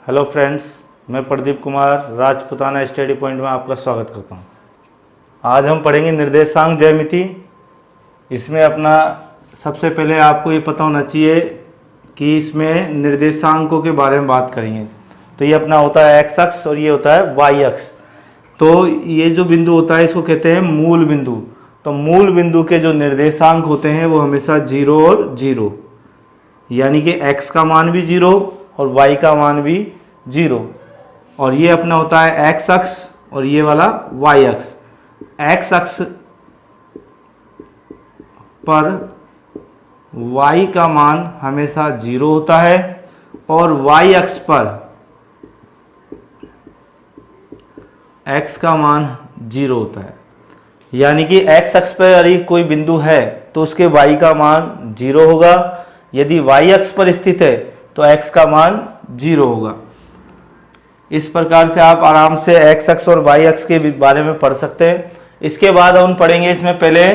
Hello friends, मैं Pradeep Kumar Rajputana study point में आपका स्वागत करता हूं। आज हम पढ़ेंगे निर्देशांक ज्यामिति। इसमें अपना सबसे पहले आपको ये पता होना चाहिए कि इसमें निर्देशांकों के बारे में बात करेंगे। तो ये अपना होता है एक्स अक्ष और ये होता है वाई अक्ष। तो ये जो बिंदु होता है इसको कहते हैं मूल बिंदु। तो मूल बिंदु के जो निर्देशांक होते हैं वो हमेशा 0 और 0, यानी कि x का मान भी 0 और y का मान भी 0। और ये अपना होता है x अक्ष और ये वाला y अक्ष। x अक्ष पर y का मान हमेशा 0 होता है और y अक्ष पर x का मान 0 होता है। यानी कि x अक्ष पर यदि कोई बिंदु है तो उसके y का मान 0 होगा। यदि y अक्ष पर स्थित है तो x का मान 0 होगा। इस प्रकार से आप आराम से x अक्ष और y अक्ष के बारे में पढ़ सकते हैं। इसके बाद हम पढ़ेंगे इसमें पहले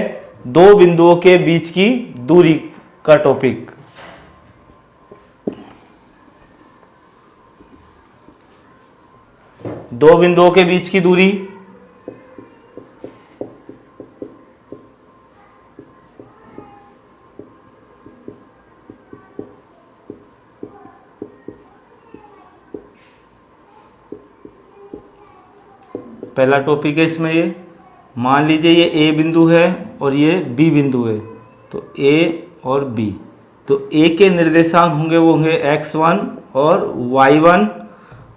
दो बिंदुओं के बीच की दूरी का टॉपिक। दो बिंदुओं के बीच की दूरी पहला टॉपिक है इसमें। ये मान लीजिए ये ए बिंदु है और ये बी बिंदु है। तो ए और बी, तो ए के निर्देशांक होंगे वो होंगे x1 और y1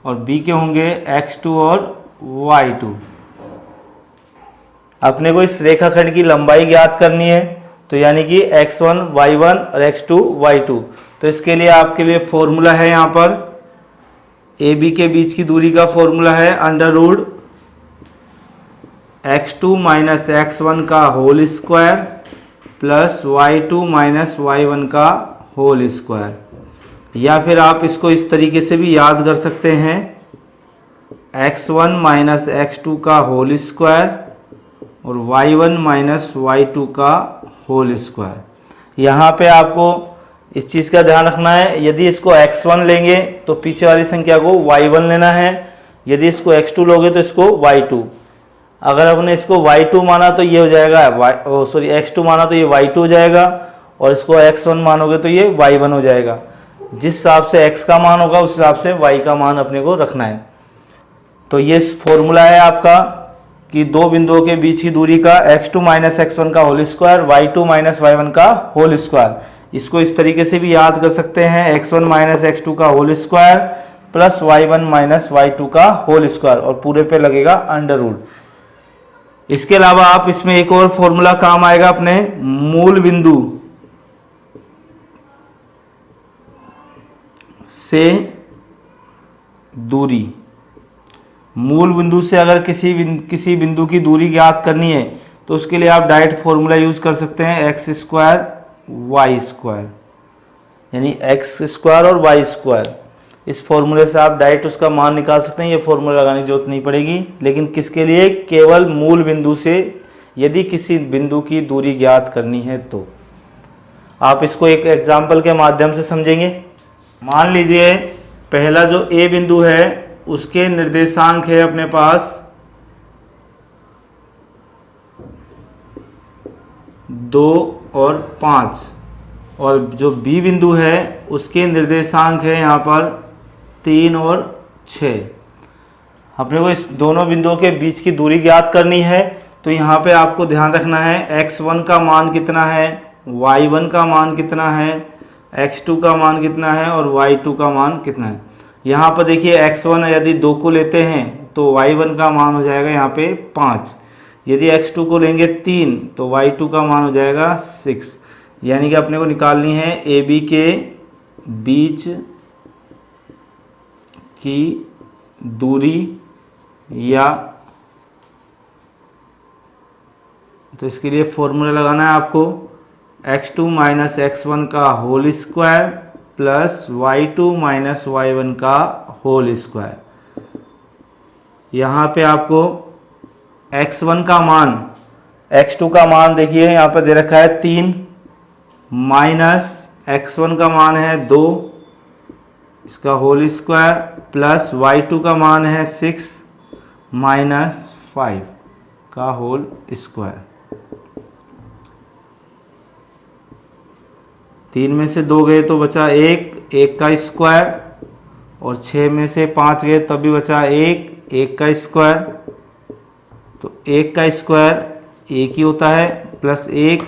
और बी के होंगे x2 और y2। अपने को इस रेखाखंड की लंबाई ज्ञात करनी है, तो यानी कि x1 y1 और x2 y2। तो इसके लिए आपके लिए फॉर्मूला है, यहाँ पर ए बी के बीच की दूरी का फॉर्मूला है under root x2 minus x1 का whole square plus y2 minus y1 का होल स्क्वायर। या फिर आप इसको इस तरीके से भी याद कर सकते हैं, x1 माइनस x2 का होल स्क्वायर और y1 माइनस y2 का होल स्क्वायर। यहाँ पे आपको इस चीज़ का ध्यान रखना है, यदि इसको x1 लेंगे तो पीछे वाली संख्या को y1 लेना है। यदि इसको x2 लोगे तो इसको y2। अगर आपने इसको y2 माना तो ये हो जाएगा x2 माना तो ये y2 हो जाएगा, और इसको x1 मानोगे तो ये y1 हो जाएगा। जिस हिसाब से x का मान होगा उस हिसाब से y का मान अपने को रखना है। तो ये फॉर्मूला है आपका कि दो बिंदुओं के बीच की दूरी का x2 माइनस x1 का whole square, y2 minus y1 का होल स्क्वायर। इसको इस तरीके से भी याद कर सकते हैं, x1 माइनस x2 का whole square plus y1 minus y2 का होल स्क्वायर, और पूरे पे लगेगा अंडर रूट। इसके अलावा आप इसमें एक और फॉर्मूला काम आएगा, अपने मूल बिंदु से दूरी। मूल बिंदु से अगर किसी बिंदु की दूरी ज्ञात करनी है तो उसके लिए आप डायरेक्ट फॉर्मूला यूज कर सकते हैं, एक्स स्क्वायर वाई स्क्वायर, यानी एक्स स्क्वायर और वाई स्क्वायर। इस फॉर्मूले से आप डायरेक्ट उसका मान निकाल सकते हैं। ये फॉर्मूला लगाने की जरूरत नहीं पड़ेगी, लेकिन किसके लिए? केवल मूल बिंदु से यदि किसी बिंदु की दूरी ज्ञात करनी है तो। आप इसको एक एग्जाम्पल के माध्यम से समझेंगे। मान लीजिए पहला जो ए बिंदु है उसके निर्देशांक है अपने पास 2 और 5, और जो बी बिंदु है उसके निर्देशांक है यहाँ पर 3 और 6। अपने को इस दोनों बिंदुओं के बीच की दूरी ज्ञात करनी है। तो यहाँ पे आपको ध्यान रखना है x1 का मान कितना है, y1 का मान कितना है, x2 का मान कितना है और y2 का मान कितना है। यहाँ पर देखिए x1 यदि 2 को लेते हैं तो y1 का मान हो जाएगा यहाँ पे 5। यदि x2 को लेंगे 3 तो y2 का मान हो जाएगा 6। यानी कि अपने को निकालनी है ए बी के बीच की दूरी, या तो इसके लिए फॉर्मूला लगाना है आपको x2 माइनस x1 का whole square plus y2 minus y1 का होल स्क्वायर। यहाँ पे आपको x1 का मान, x2 का मान देखिए यहाँ पे दे रखा है 3, माइनस x1 का मान है 2 इसका होल स्क्वायर प्लस y2 का मान है 6 माइनस 5 का होल स्क्वायर। 3 में से 2 गए तो बचा 1 का स्क्वायर, और 6 में से 5 गए तब भी बचा 1 का स्क्वायर। तो 1 का स्क्वायर 1 ही होता है प्लस 1,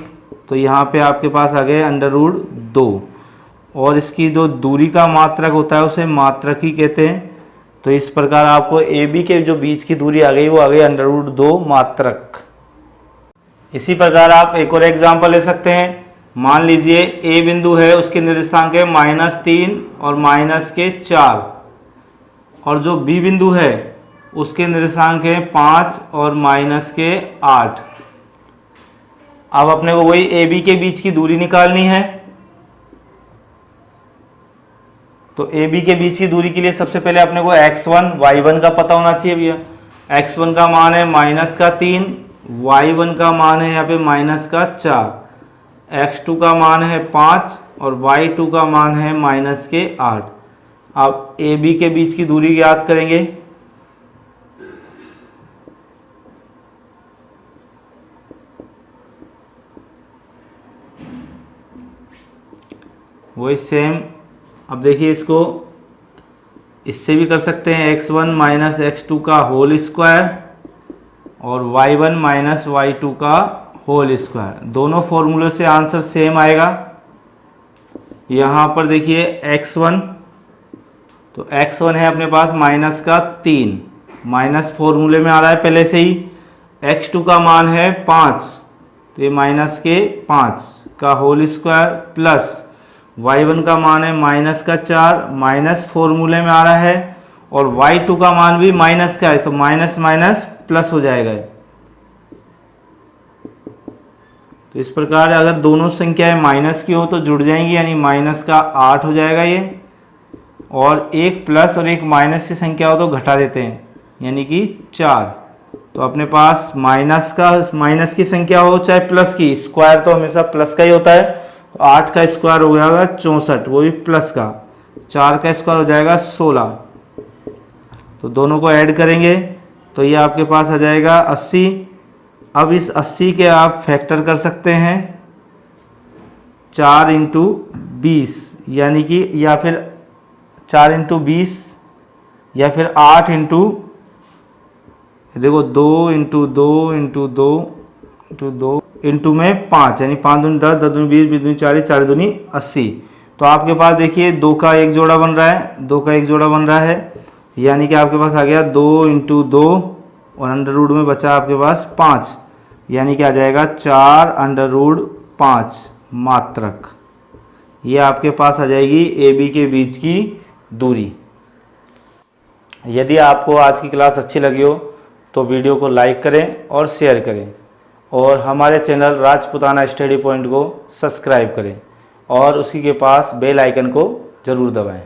तो यहाँ पे आपके पास आ गए √2। और इसकी जो दूरी का मात्रक होता है उसे मात्रक ही कहते हैं। तो इस प्रकार आपको ए बी के जो बीच की दूरी आ गई वो आ गई √2 मात्रक। इसी प्रकार आप एक और एग्जाम्पल ले सकते हैं। मान लीजिए ए बिंदु है, उसके निर्देशांक है -3 और -4, और जो बी बिंदु है उसके निर्देशांक है 5 और -8। अब अपने को वही ए बी के बीच की दूरी निकालनी है। तो ए बी के बीच की दूरी के लिए सबसे पहले अपने को x1 y1 का पता होना चाहिए भैया। x1 का मान है -3, y1 का मान है यहाँ पे -4, x2 का मान है 5 और y2 का मान है -8। अब ए बी के बीच की दूरी ज्ञात करेंगे। वही सेम, अब देखिए इसको इससे भी कर सकते हैं, x1 - x2 का होल स्क्वायर और y1 - y2 का होल स्क्वायर। दोनों फॉर्मूले से आंसर सेम आएगा। यहाँ पर देखिए x1, तो x1 है अपने पास -3, माइनस फॉर्मूले में आ रहा है पहले से ही। x2 का मान है 5, तो ये -5 का होल स्क्वायर प्लस y1 का मान है -4, माइनस फॉर्मूले में आ रहा है, और y2 का मान भी माइनस का है, तो माइनस माइनस प्लस हो जाएगा। तो इस प्रकार अगर दोनों संख्याएं माइनस की हो तो जुड़ जाएंगी, यानी -8 हो जाएगा ये। और एक प्लस और एक माइनस की संख्या हो तो घटा देते हैं, यानी कि 4। तो अपने पास माइनस की संख्या हो चाहे प्लस की, स्क्वायर तो हमेशा प्लस का ही होता है। तो 8 का स्क्वायर हो जाएगा 64, वो भी प्लस का। 4 का स्क्वायर हो जाएगा 16। तो दोनों को ऐड करेंगे तो ये आपके पास आ जाएगा 80। अब इस 80 के आप फैक्टर कर सकते हैं 4 × 20, यानी कि या फिर 4 × 20 या फिर 8 देखो 2 × 2 × 2 × 2 इंटू में 5, यानी 5 दूनी 10, 10 दूनी 20, 20 दूनी 40, 40 दूनी 80। तो आपके पास देखिए 2 का एक जोड़ा बन रहा है, 2 का एक जोड़ा बन रहा है, यानी कि आपके पास आ गया 2 × 2 और √ में बचा आपके पास 5, यानी कि आ जाएगा 4 √5 मात्रक। ये आपके पास आ जाएगी ए बी के बीच की दूरी। यदि आपको आज की क्लास अच्छी लगी हो तो वीडियो को लाइक करें और शेयर करें, और हमारे चैनल राजपुताना स्टडी पॉइंट को सब्सक्राइब करें, और उसी के पास बेल आइकन को ज़रूर दबाएं।